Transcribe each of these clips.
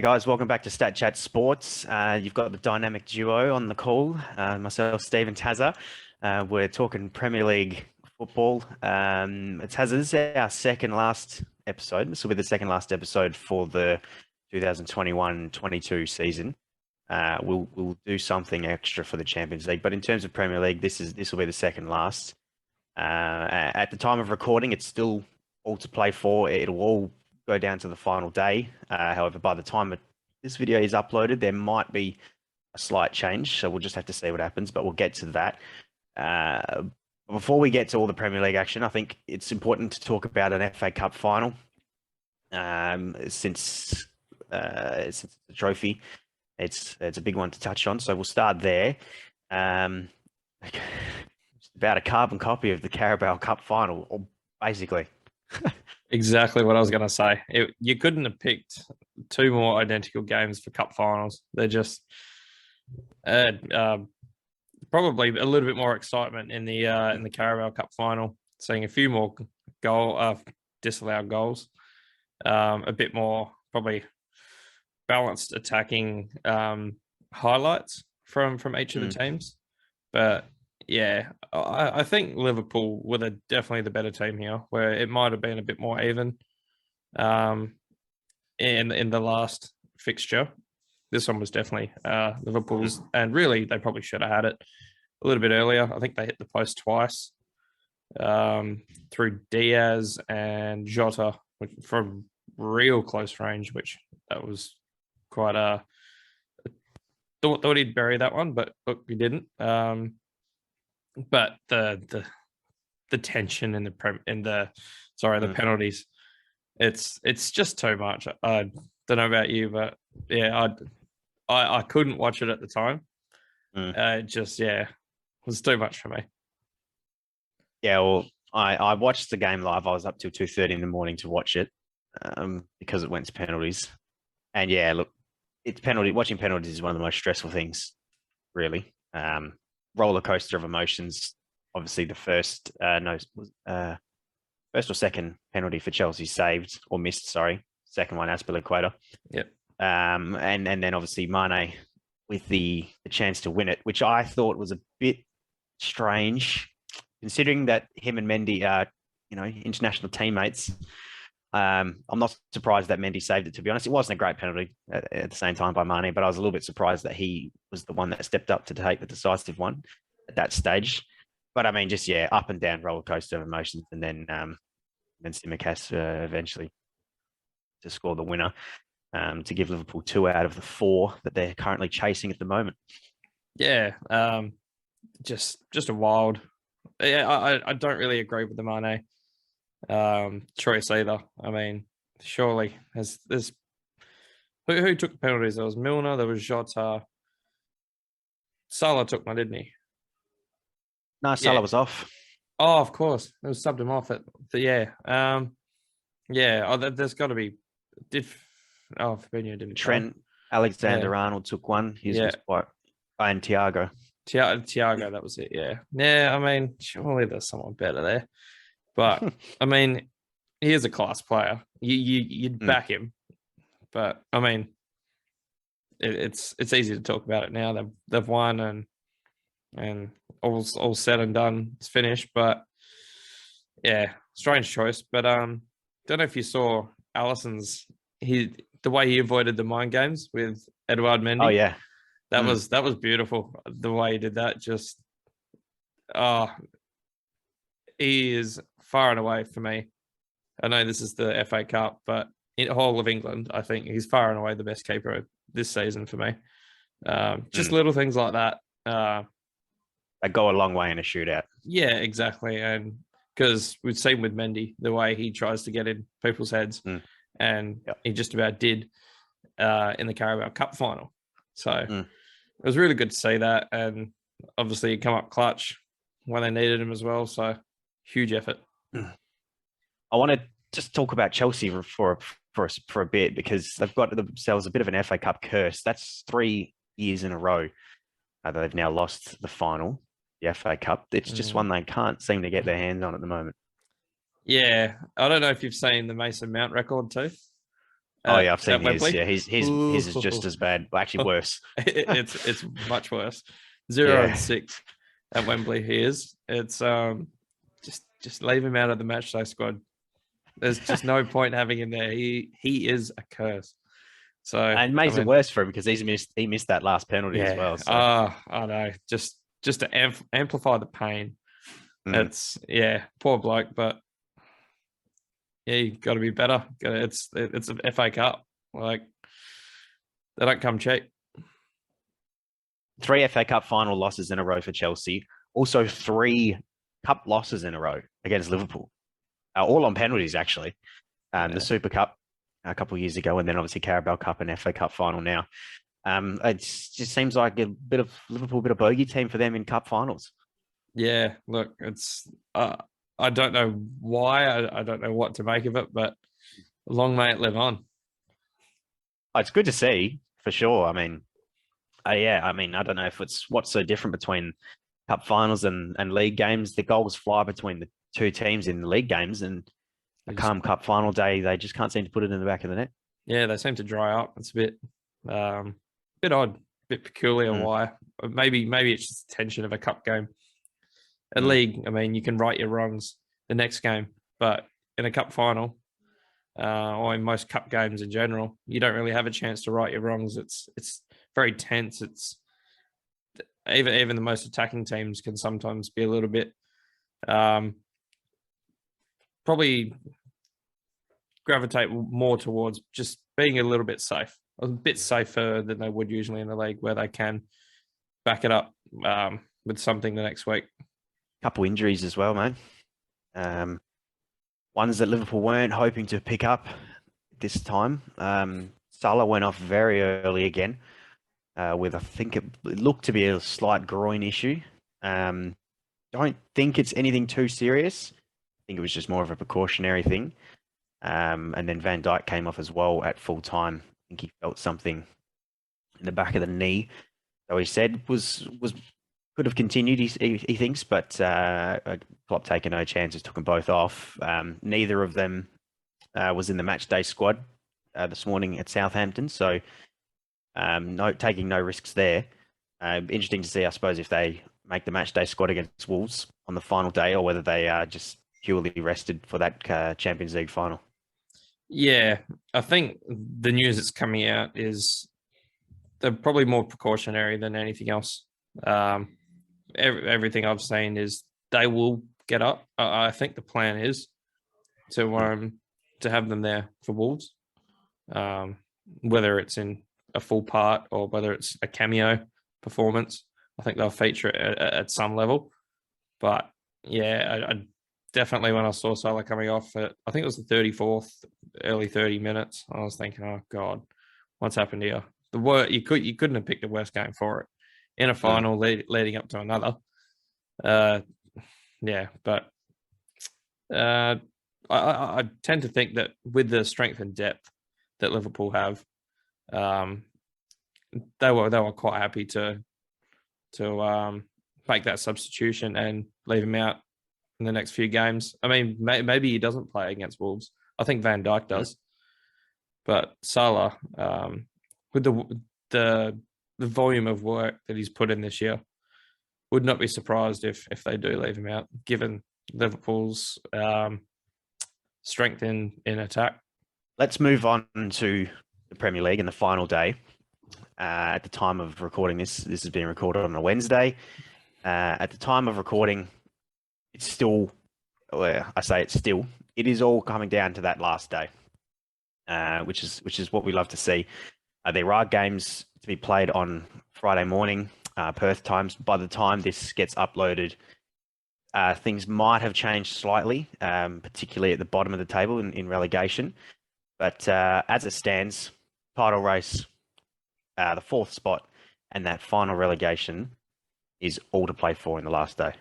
guys, welcome back to Statchat Sports. You've got the dynamic duo on the call, myself, Steve and Tazza. We're talking Premier League football. Tazza, this is our second last episode. This will be the second last episode for the 2021-22 season. We'll do something extra for the Champions League, but in terms of Premier League, this will be the second last. At the time of recording, it's still all to play for. It'll all go down to the final day. However, by the time this video is uploaded, there might be a slight change. So we'll just have to see what happens, but we'll get to that. Before we get to all the Premier League action, I think it's important to talk about an FA Cup final. Since it's a trophy, it's a big one to touch on. So we'll start there. It's about a carbon copy of the Carabao Cup final, or basically. Exactly what I was going to say. You couldn't have picked two more identical games for cup finals. They're just probably a little bit more excitement in the Carabao Cup final, seeing a few more disallowed goals, a bit more probably balanced attacking highlights from each of the teams. But yeah, I think Liverpool were definitely the better team here, where it might have been a bit more even in the last fixture. This one was definitely Liverpool's, and really they probably should have had it a little bit earlier. I think they hit the post twice through Diaz and Jota from real close range, which that was quite thought he'd bury that one, but look, he didn't. But the tension in the penalties, it's just too much. I don't know about you, but yeah, I couldn't watch it at the time. It was too much for me. Yeah, well, I watched the game live. I was up till 2:30 in the morning to watch it because it went to penalties. And yeah, look, watching penalties is one of the most stressful things, really. Roller coaster of emotions. Obviously, the first or second penalty for Chelsea saved or missed. Sorry, second one Aspilicueta. Yep. And then obviously Mane with the chance to win it, which I thought was a bit strange, considering that him and Mendy are international teammates. I'm not surprised that Mendy saved it, to be honest. It wasn't a great penalty at the same time by Mane, but I was a little bit surprised that he was the one that stepped up to take the decisive one at that stage. But I mean, just, up and down roller coaster of emotions. And then Tsimikas eventually to score the winner to give Liverpool 2 out of the 4 that they're currently chasing at the moment. Yeah, just a wild. Yeah, I don't really agree with the Mane choice either. I mean, surely there's who took the penalties? There was Milner, there was Jota. Salah took one, didn't he? No, Salah was off. Oh, of course, it was subbed him off at there's got to be. Fabinho didn't. Trent Alexander-Arnold took one. His was quite. And Thiago, that was it. Yeah. I mean, surely there's someone better there. But I mean, he is a class player. You'd back him, but I mean, it's easy to talk about it now. They've won and all said and done. It's finished. But yeah, strange choice. But don't know if you saw Alisson's the way he avoided the mind games with Edouard Mendy. Oh yeah, that was beautiful. The way he did that, just he is far and away for me. I know this is the FA Cup, but in the whole of England, I think he's far and away the best keeper this season for me. Just little things like that. They go a long way in a shootout. Yeah, exactly. And because we've seen with Mendy, the way he tries to get in people's heads, and he just about did in the Carabao Cup final. So it was really good to see that. And obviously he come up clutch when they needed him as well. So huge effort. I want to just talk about Chelsea for a bit, because they've got themselves a bit of an FA Cup curse. That's 3 years in a row that they've now lost the final, the FA Cup. It's just one they can't seem to get their hands on at the moment. Yeah, I don't know if you've seen the Mason Mount record too. Oh yeah, I've seen at his. Wembley. Yeah, his is just as bad, but actually worse. It's much worse. Yeah. 0-6 at Wembley. He is. It's just leave him out of the matchday squad. There's just no point having him there. He is a curse. So And it makes it worse for him because he missed that last penalty as yeah. well. So I know. Just to amplify the pain. It's poor bloke, but yeah, you got to be better. It's an FA Cup. Like they don't come cheap. 3 FA Cup final losses in a row for Chelsea. Also 3 cup losses in a row against Liverpool. All on penalties, actually. The Super Cup a couple of years ago, and then obviously Carabao Cup and FA Cup final now. It just seems like a bit of Liverpool, a bit of bogey team for them in cup finals. Yeah, look, it's I don't know why. I don't know what to make of it, but long may it live on. It's good to see for sure. I mean, I don't know if it's what's so different between cup finals and league games. The goals fly between the two teams in the league games, and come cup final day, they just can't seem to put it in the back of the net. Yeah, they seem to dry up. It's a bit odd, bit peculiar. Why? Maybe it's just the tension of a cup game. A league, I mean, you can right your wrongs the next game, but in a cup final, or in most cup games in general, you don't really have a chance to right your wrongs. It's very tense. It's even the most attacking teams can sometimes be a little bit probably gravitate more towards just being a little bit safe, a bit safer than they would usually in the league, where they can back it up with something the next week. Couple injuries as well, mate. Ones that Liverpool weren't hoping to pick up this time. Salah went off very early again with, I think it looked to be a slight groin issue. Don't think it's anything too serious. I think it was just more of a precautionary thing. And then Van Dijk came off as well at full time. I think he felt something in the back of the knee. So he said was could have continued, he thinks, but Klopp taking no chances, took them both off. Neither of them was in the match day squad this morning at Southampton, so taking no risks there. Interesting to see, I suppose, if they make the match day squad against Wolves on the final day, or whether they are just purely rested for that Champions League final. Yeah, I think the news that's coming out is they're probably more precautionary than anything else. Everything I've seen is they will get up. I think the plan is to have them there for Wolves, whether it's in a full part or whether it's a cameo performance. I think they'll feature it at some level. But yeah, I definitely, when I saw Salah coming off at, I think it was the 34th, early 30 minutes, I was thinking, oh God, what's happened here? You couldn't have picked a worse game for it in a final leading up to another. But I tend to think that with the strength and depth that Liverpool have, they were quite happy to make that substitution and leave him out in the next few games. I mean, maybe he doesn't play against Wolves. I think Van Dijk does, but Salah, with the volume of work that he's put in this year, would not be surprised if they do leave him out, given Liverpool's strength in attack. Let's move on to the Premier League and the final day. At the time of recording this is being recorded on a Wednesday. At the time of recording, it's still, it is all coming down to that last day, which is what we love to see. There are games to be played on Friday morning, Perth times. By the time this gets uploaded, things might have changed slightly, particularly at the bottom of the table in relegation. But as it stands, title race, the 4th spot, and that final relegation is all to play for in the last day.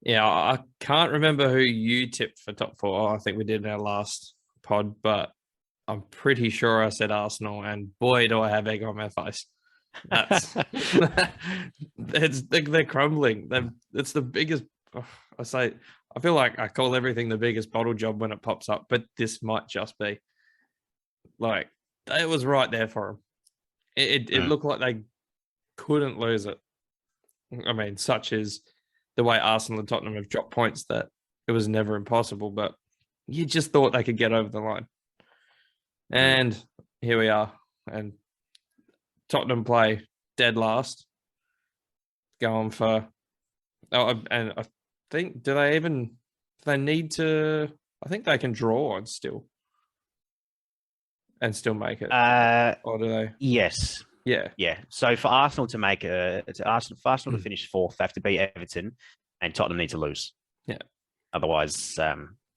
Yeah, I can't remember who you tipped for top 4. I think we did in our last pod, but I'm pretty sure I said Arsenal, and boy, do I have egg on my face. That's they're crumbling. It's the biggest. I feel like I call everything the biggest bottle job when it pops up, but this might just be. Like, it was right there for them. It looked like they couldn't lose it. I mean, such as the way Arsenal and Tottenham have dropped points, that it was never impossible, but you just thought they could get over the line. And here we are. And Tottenham play dead last, going for. Oh, and I think, do they need to? I think they can draw and still make it. Or do they? Yes. Yeah. Yeah. So for Arsenal to make Arsenal to finish fourth, they have to beat Everton, and Tottenham need to lose. Yeah. Otherwise,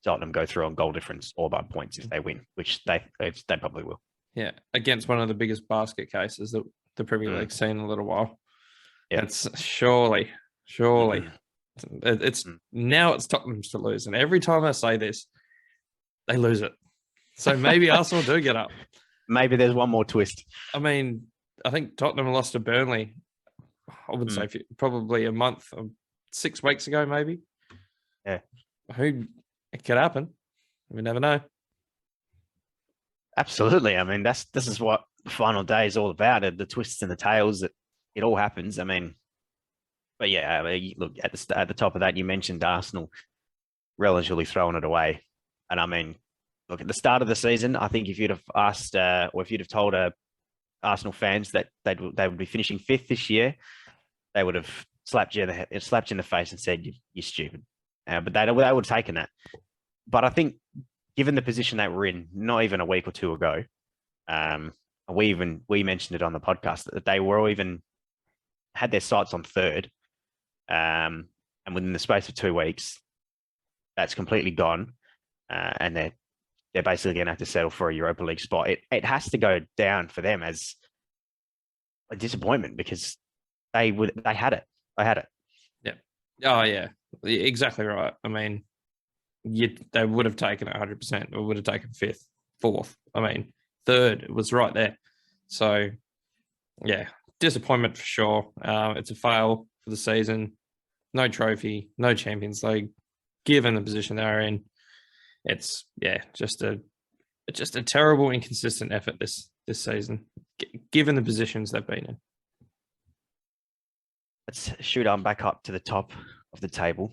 Tottenham go through on goal difference or by points if they win, which they probably will. Yeah, against one of the biggest basket cases that the Premier League's seen in a little while. Yeah. It's surely. It's now it's Tottenham's to lose, and every time I say this, they lose it. So maybe Arsenal do get up. Maybe there's one more twist. I mean, I think Tottenham lost to Burnley. I wouldn't say probably a month, 6 weeks ago, maybe. Yeah, it could happen. We never know. Absolutely. I mean, this is what the final day is all about. The twists and the tails. That it all happens. I mean, but yeah, I mean, look at the top of that. You mentioned Arsenal relatively throwing it away, and I mean, look at the start of the season. I think if you'd have asked, or if you'd have told Arsenal fans that they would be finishing fifth this year, they would have slapped you in the face and said you're stupid. But they would have taken that. But I think, given the position they were in, not even a week or two ago, we mentioned it on the podcast that they were even had their sights on third, and within the space of 2 weeks, that's completely gone, and they're basically going to have to settle for a Europa League spot. It has to go down for them as a disappointment because they had it. They had it. Yeah. Oh yeah, exactly right. I mean, they would have taken it 100%, or would have taken fifth, fourth. I mean, third, it was right there. So, yeah, disappointment for sure. It's a fail for the season. No trophy, no Champions League. Given the position they're in, it's just a terrible, inconsistent effort this season. Given the positions they've been in. Let's shoot on back up to the top of the table.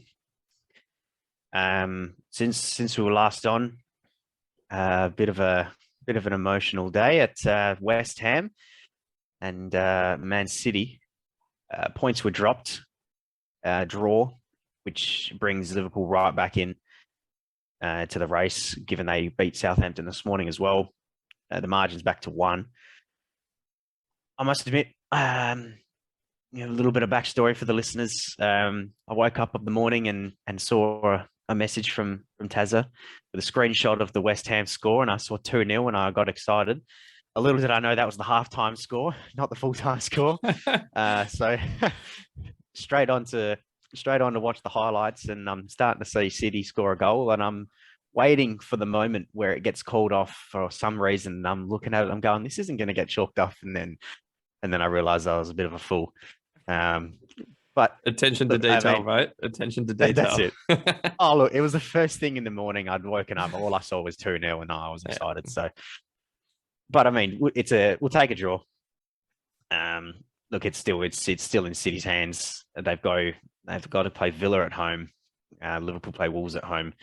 Since we were last on, a bit of an emotional day at West Ham and Man City. Points were dropped, draw, which brings Liverpool right back in to the race, given they beat Southampton this morning as well. The margin's back to 1. I must admit, a little bit of backstory for the listeners. I woke up the morning and saw a message from Tazza with a screenshot of the West Ham score, and I saw 2-0 and I got excited. A little did I know that was the halftime score, not the full-time score. So straight on to watch the highlights, and I'm starting to see City score a goal, and I'm waiting for the moment where it gets called off for some reason. I'm looking at it, I'm going, this isn't going to get chalked off, and then I realized I was a bit of a fool. But attention to detail, right? Attention to detail. That's it. Oh, look, it was the first thing in the morning. I'd woken up. All I saw was 2-0 and I was excited. So, but I mean, we'll take a draw. Look, it's still in City's hands. They've got to play Villa at home. Liverpool play Wolves at home.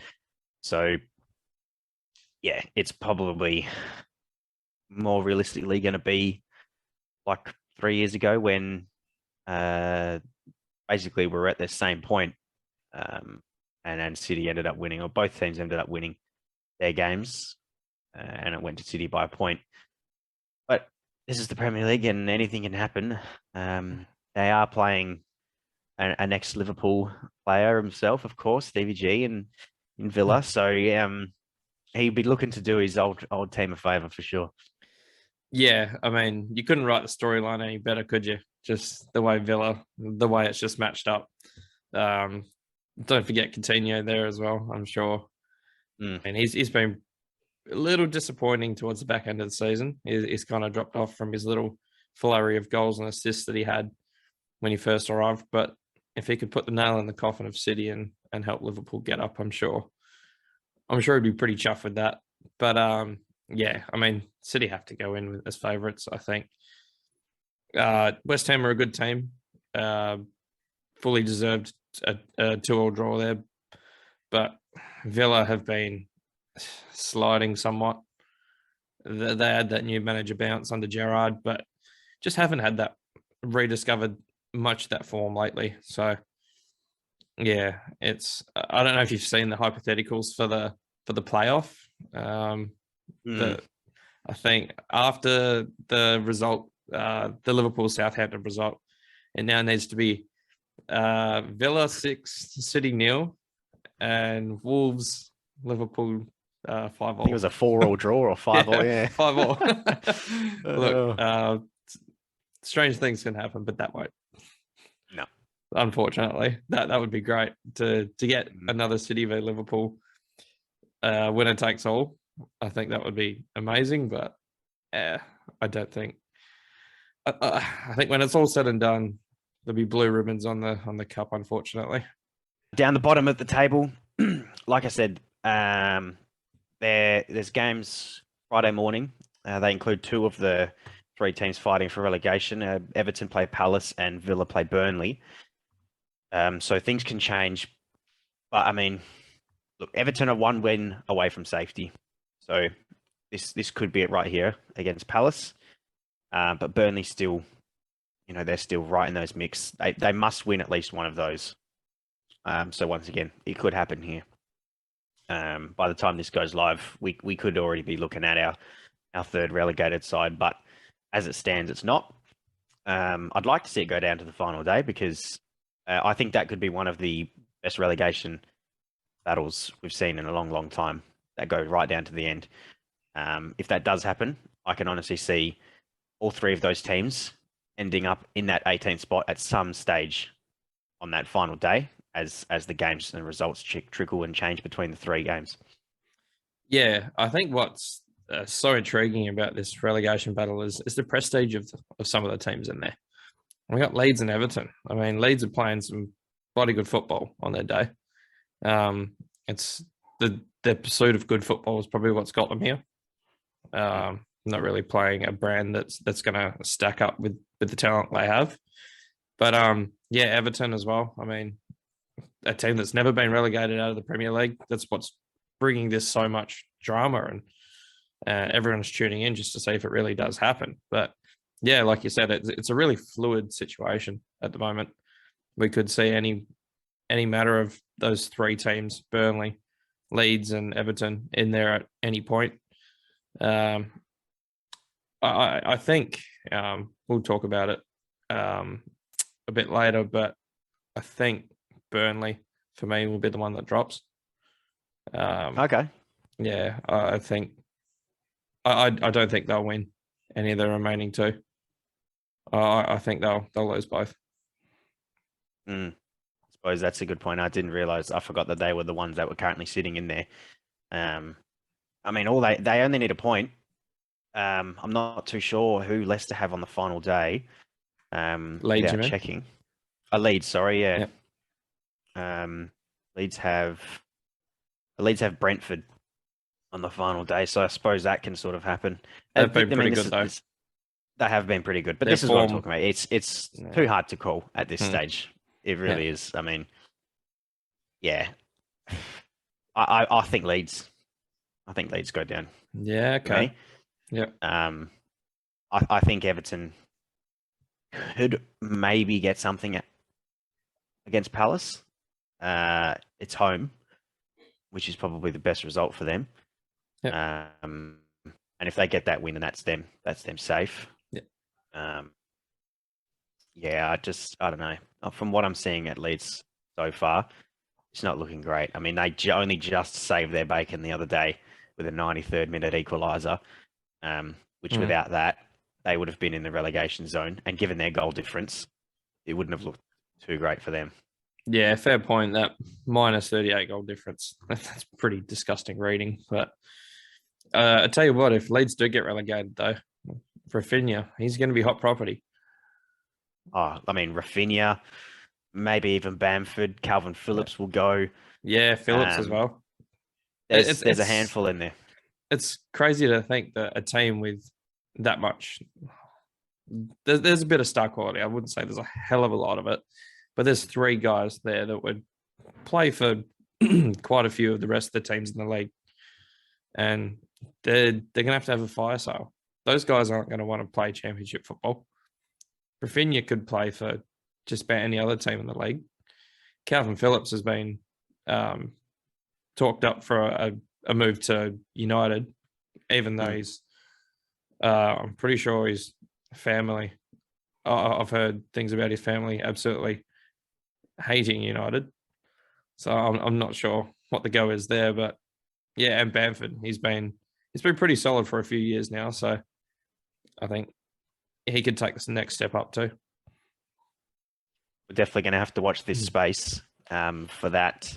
So, yeah, it's probably more realistically going to be like 3 years ago when basically we're at the same point, and City ended up winning, or both teams ended up winning their games, and it went to City by a point. But this is the Premier League, and anything can happen. They are playing an ex-Liverpool player himself, of course, Stevie G, in Villa. So he'd be looking to do his old team a favour for sure. Yeah, I mean, you couldn't write the storyline any better, could you? Just the way it's just matched up. Don't forget Coutinho there as well, I'm sure. And he's been a little disappointing towards the back end of the season. He's kind of dropped off from his little flurry of goals and assists that he had when he first arrived. But if he could put the nail in the coffin of City and help Liverpool get up, I'm sure he'd be pretty chuffed with that. But Yeah, I mean, City have to go in as favourites, I think. West Ham are a good team. Fully deserved a 2-2 draw there, but Villa have been sliding somewhat. They had that new manager bounce under Gerrard, but just haven't had that rediscovered much of that form lately. So yeah, I don't know if you've seen the hypotheticals for the playoff. The I think after the result, the Liverpool Southampton result, it now needs to be Villa 6, City 0, and Wolves Liverpool 5-all. I think it was a 4-4 draw or 5-4. Yeah, 5-all. Look, strange things can happen, but that won't. No, unfortunately, that would be great to get another City v Liverpool winner takes all. I think that would be amazing, but I don't think. I think when it's all said and done, there'll be blue ribbons on the cup. Unfortunately, down the bottom of the table, like I said, there's games Friday morning. They include 2 of the 3 teams fighting for relegation. Everton play Palace and Villa play Burnley. So things can change, but I mean, look, Everton are 1 win away from safety, so this could be it right here against Palace. But Burnley still, they're still right in those mix. They must win at least one of those. So once again, it could happen here. By the time this goes live, we could already be looking at our 3rd relegated side, but as it stands, it's not. I'd like to see it go down to the final day because I think that could be one of the best relegation battles we've seen in a long, long time that go right down to the end. If that does happen, I can honestly see all 3 of those teams ending up in that 18th spot at some stage on that final day as the games and results trickle and change between the 3 games. Yeah, I think what's so intriguing about this relegation battle is the prestige of some of the teams in there. We got Leeds and Everton. I mean, Leeds are playing some bloody good football on their day. It's the pursuit of good football is probably what's got them here. Not really playing a brand that's going to stack up with the talent they have. But yeah, Everton as well. I mean, a team that's never been relegated out of the Premier League. That's what's bringing this so much drama, and everyone's tuning in just to see if it really does happen. But yeah, like you said, it's a really fluid situation at the moment. We could see any matter of those 3 teams, Burnley, Leeds, and Everton, in there at any point. I think we'll talk about it a bit later, but I think Burnley for me will be the one that drops. Okay. Yeah, I think I don't think they'll win any of the remaining 2. I think they'll lose both. I suppose that's a good point. I didn't realize. I forgot that they were the ones that were currently sitting in there. I mean, they only need a point. I'm not too sure who Leicester have on the final day. Leeds, you mean? Checking. Leeds, sorry, yeah. Yep. Leeds have Brentford on the final day, so I suppose that can sort of happen. They've been pretty good though. They have been pretty good, but this is what I'm talking about. It's too hard to call at this stage. It really is. I mean, yeah, I think Leeds. I think Leeds go down. Yeah. Okay. Yeah. I think Everton could maybe get something against Palace. It's home, which is probably the best result for them. Yep. And if they get that win, then that's them safe. Yeah. I don't know. From what I'm seeing at Leeds so far, it's not looking great. I mean, they only just saved their bacon the other day with a 93rd minute equaliser, which without that, they would have been in the relegation zone. And given their goal difference, it wouldn't have looked too great for them. Yeah, fair point. That minus 38 goal difference. That's pretty disgusting reading. But I tell you what, if Leeds do get relegated, though, Rafinha, he's going to be hot property. Oh, I mean, Rafinha, maybe even Bamford, Calvin Phillips will go. Yeah, Phillips as well. There's a handful in there. it's crazy to think that a team with that much, there's a bit of star quality. I wouldn't say there's a hell of a lot of it, but there's 3 guys there that would play for quite a few of the rest of the teams in the league, and they're going to have a fire sale. Those guys aren't going to want to play championship football. Rafinha could play for just about any other team in the league. Calvin Phillips has been talked up for a move to United, even though he's, I'm pretty sure his family, I've heard things about his family absolutely hating United. So I'm not sure what the go is there, but yeah, and Bamford, he's been pretty solid for a few years now. So I think he could take this next step up too. We're definitely going to have to watch this space for that.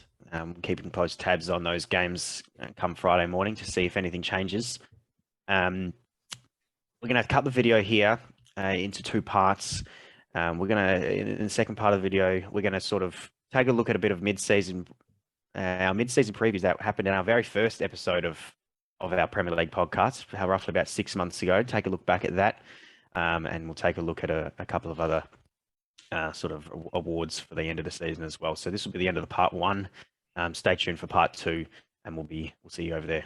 Keeping close tabs on those games come Friday morning to see if anything changes. We're going to cut the video here into 2 parts. We're going to, in the second part of the video, we're going to sort of take a look at a bit of mid-season, our mid-season previews that happened in our very first episode of our Premier League podcast, roughly about 6 months ago. Take a look back at that, and we'll take a look at a couple of other sort of awards for the end of the season as well. So this will be the end of the part 1. Stay tuned for part 2, and we'll see you over there.